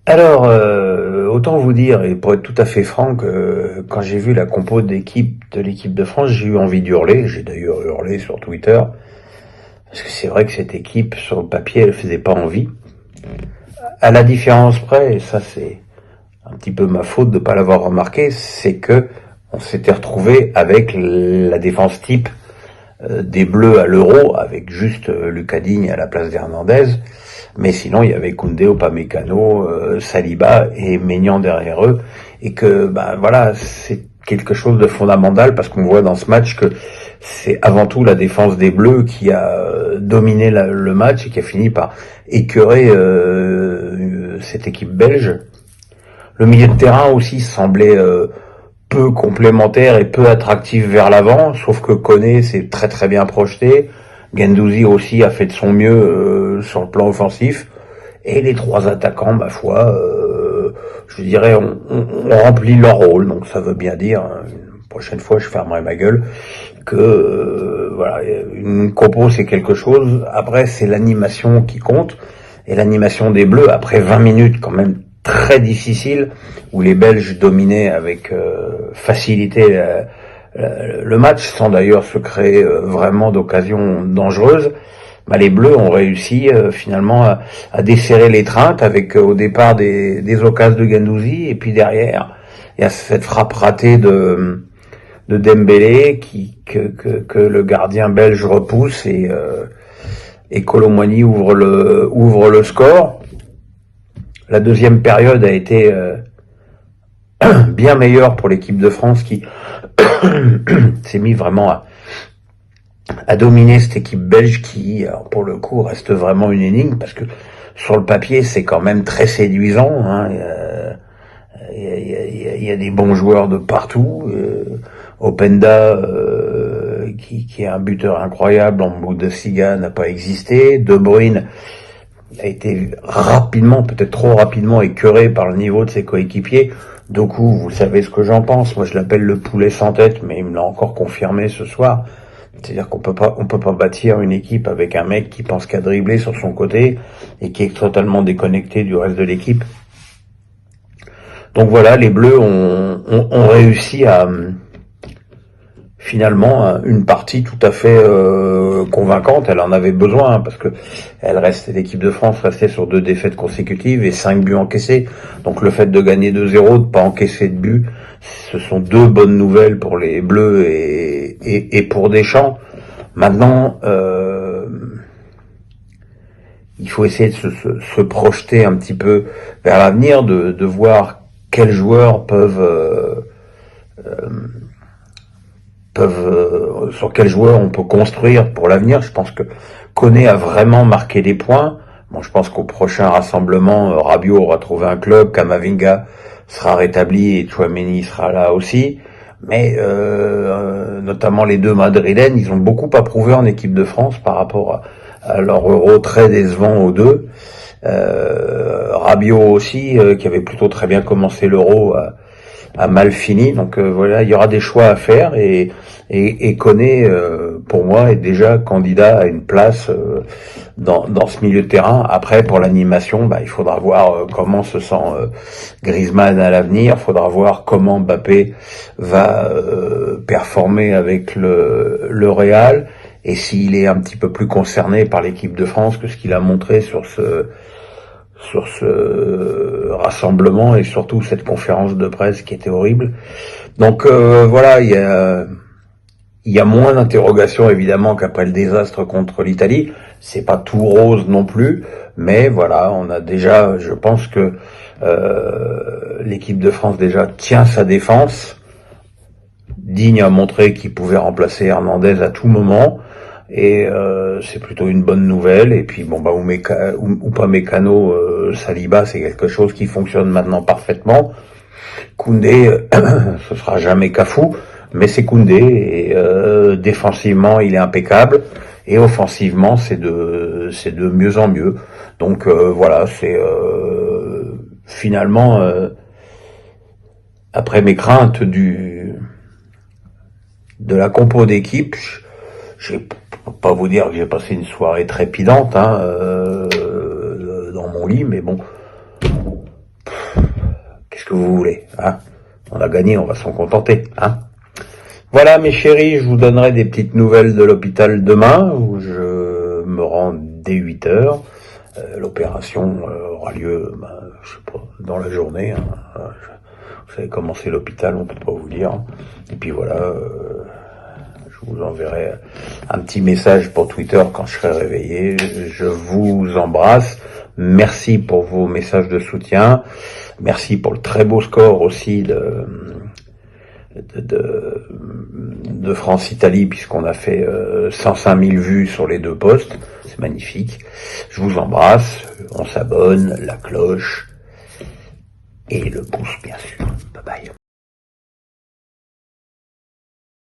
Alors, autant vous dire, et pour être tout à fait franc, que quand j'ai vu la compo d'équipe de l'équipe de France, j'ai eu envie d'hurler. J'ai d'ailleurs hurlé sur Twitter, parce que c'est vrai que cette équipe, sur le papier, elle faisait pas envie. À la différence près, et ça c'est un petit peu ma faute de pas l'avoir remarqué, c'est que on s'était retrouvé avec la défense type des Bleus à l'Euro, avec juste Lucas Digne à la place d'Hernandez. Mais sinon, il y avait Koundé, Upamecano, Saliba et Maignan derrière eux. Et que, ben voilà, c'est quelque chose de fondamental parce qu'on voit dans ce match que c'est avant tout la défense des Bleus qui a dominé le match et qui a fini par écœurer cette équipe belge. Le milieu de terrain aussi semblait peu complémentaire et peu attractif vers l'avant, sauf que Koné s'est très très bien projeté. Guendouzi aussi a fait de son mieux sur le plan offensif. Et les trois attaquants, ma foi, je dirais, ont rempli leur rôle. Donc ça veut bien dire, une prochaine fois, je fermerai ma gueule, que voilà, une compo c'est quelque chose. Après, c'est l'animation qui compte. Et l'animation des Bleus, après 20 minutes quand même très difficile, où les Belges dominaient avec facilité le match, sans d'ailleurs se créer vraiment d'occasions dangereuses, bah, les Bleus ont réussi finalement à desserrer l'étreinte avec au départ des occasions de Guendouzi, et puis derrière, il y a cette frappe ratée de Dembélé que le gardien belge repousse et Kolo Muani ouvre le score. La deuxième période a été bien meilleure pour l'équipe de France qui s'est mis vraiment à dominer cette équipe belge qui, alors pour le coup, reste vraiment une énigme parce que sur le papier, c'est quand même très séduisant. Hein. Il y a des bons joueurs de partout. Openda, qui est un buteur incroyable, en Bundesliga n'a pas existé. De Bruyne a été rapidement, peut-être trop rapidement, écœuré par le niveau de ses coéquipiers. Doku, vous savez ce que j'en pense. Moi, je l'appelle le poulet sans tête, mais il me l'a encore confirmé ce soir. C'est-à-dire qu'on peut pas bâtir une équipe avec un mec qui pense qu'à dribbler sur son côté et qui est totalement déconnecté du reste de l'équipe. Donc voilà, les Bleus ont réussi à finalement une partie tout à fait convaincante. Elle en avait besoin parce que l'équipe de France restait sur 2 défaites consécutives et 5 buts encaissés. Donc le fait de gagner 2-0, de pas encaisser de but, ce sont 2 bonnes nouvelles pour les Bleus et pour Deschamps. Maintenant, il faut essayer de se projeter un petit peu vers l'avenir, de voir quels joueurs sur quels joueurs on peut construire pour l'avenir. Je pense que Koné a vraiment marqué des points. Bon, je pense qu'au prochain rassemblement, Rabiot aura trouvé un club, Kamavinga sera rétabli et Tchouaméni sera là aussi. Mais notamment les deux Madrilènes, ils ont beaucoup approuvé en équipe de France par rapport à leur euro très décevant aux deux. Rabiot aussi, qui avait plutôt très bien commencé l'euro, a mal fini. Donc voilà, il y aura des choix à faire et Koné, pour moi, est déjà candidat à une place dans ce milieu de terrain. Après, pour l'animation, il faudra voir comment se sent Griezmann à l'avenir. Il faudra voir comment Mbappé va performer avec le Real et s'il est un petit peu plus concerné par l'équipe de France que ce qu'il a montré sur ce rassemblement et surtout cette conférence de presse qui était horrible. Donc voilà, il y a moins d'interrogations évidemment qu'après le désastre contre l'Italie. C'est pas tout rose non plus, mais voilà, on a déjà, je pense que l'équipe de France déjà tient sa défense. Digne a montré qu'il pouvait remplacer Hernandez à tout moment. Et c'est plutôt une bonne nouvelle. Et puis bon, Upamecano, Saliba, c'est quelque chose qui fonctionne maintenant parfaitement. Koundé, ce sera jamais Cafou, mais c'est Koundé. Et défensivement, il est impeccable. Et offensivement, c'est de mieux en mieux. Donc voilà, c'est finalement après mes craintes de la compo d'équipe, je vais pas vous dire que j'ai passé une soirée trépidante dans mon lit, mais bon, que vous voulez, hein. On a gagné, on va s'en contenter, hein. Voilà, mes chéris, je vous donnerai des petites nouvelles de l'hôpital demain, où je me rends dès 8h. L'opération aura lieu, je sais pas, dans la journée, hein. Vous savez comment c'est l'hôpital, on peut pas vous dire. Et puis voilà, je vous enverrai un petit message pour Twitter quand je serai réveillé. Je vous embrasse. Merci pour vos messages de soutien. Merci pour le très beau score aussi de France-Italie, puisqu'on a fait 105 000 vues sur les 2 posts. C'est magnifique. Je vous embrasse. On s'abonne, la cloche et le pouce, bien sûr. Bye bye.